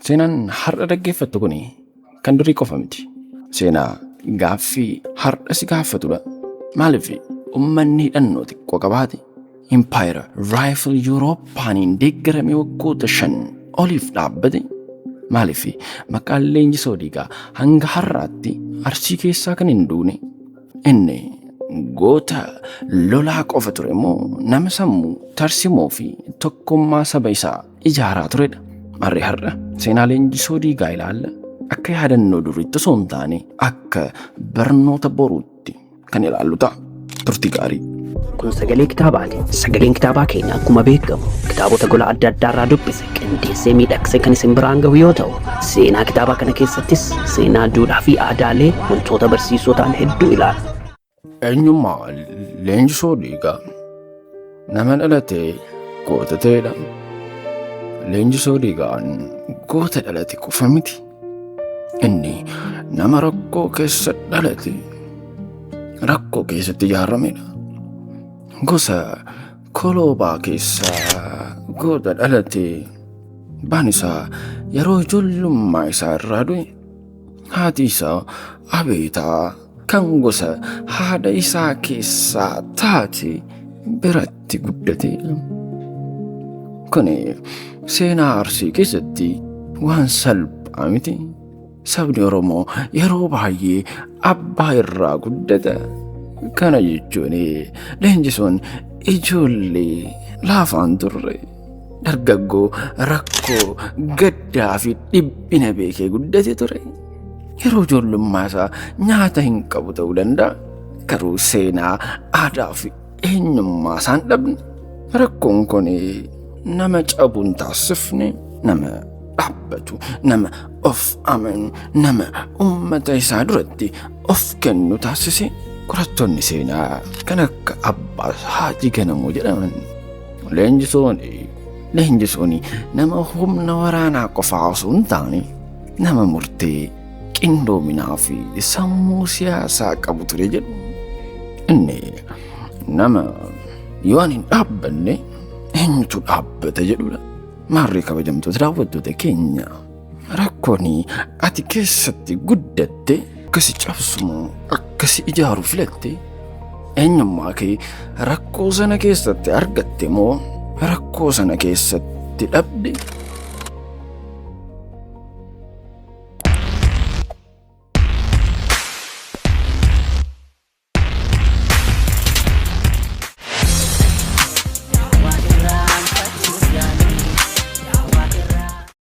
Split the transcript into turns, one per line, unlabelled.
Seenaan har'a dhaggeeffattu kuni kan durii qofa miti. Seenaa gaaffii har'a si gaafatudha. Maaliif uummanni hidhannoo xiqqoo qabaate Impaayera Raayifil Yurooppaanin deeggaramee waggoota 5 oliif dhaabbate. Maaliif maqaan Leenjisoo Diigaa hanga har'aatti Arsii keessaa kan hin duune. Inni goota lolaa qofa ture moo nama sammuu tarsimoo fi tokkummaa saba isaa ijaaraa turedha. Marri har'a seenaa Leenjisoo Diigaa ilaalla. Akka yaadannoo duriitti osoo hin taane akka barnoota boruutti kan ilaallu ta'a. Turtii gaarii.
Kun sagalee kitaabaati. Sagaleen kitaabaa keenya akkuma beekamu kitaabota gola adda addaarraa dubbise qindeessee miidhagsee kan isin biraan gahu yoo ta'u, seenaa kitaabaa kana keessattis seenaa duudhaa fi aadaalee wantoota barsiisoo ta'an hedduu ilaala.
Eenyummaa Leenjisoo Diigaa nama dhalatee goota ta'edha. Leenjisoo Diigaan goota dhalate qofa miti. Inni nama rakkoo keessa dhalate, rakkoo keessatti ijaaramedha. Gosa koloobaa keessaa goota dhalate. Abbaan isaa yeroo ijoollummaa isaa irraa du'e. Haati isaa Abeetaa kan gosa haadha isaa keessaa taate biratti guddate. Kun seenaa Arsii keessatti waan salphaa miti. Sabni Oromoo yeroo baay'ee abbaa irraa guddata. Kana jechuun Leenjisoon ijoollee laafaan turre. Dargaggoo rakkoo gaddaa fi dhiphina beekee guddate ture. Yeroo ijoollummaa isaa nyaata hin qabu ta'uu danda'a. Garuu seenaa aadaa fi eenyummaa isaan dhabne. Rakkoon kun nama cabuun taasifne, nama dhaabbatu, nama of amanu, nama uummata isaa duratti of kennu taasise. Qorattoonni seenaa kan akka Abbaas Haajii Ganamuu jedhaman Leenjisoon nama humna waraanaa qofaa osoo hin taane nama murtee qindoominaa fi sammuu siyaasaa qabu ture jedhu. Inni nama yoo hin dhaabbanne eenyutu dhaabbata jedhudha. Maarree kabajamtoota daawwattoota keenya, rakkoon ati keessatti guddatte akkasi cabsumoo akkasi ijaaru filatte? Eenyummaa kee rakkoo sana keessatti argatte moo rakkoo sana keessatti dhabde?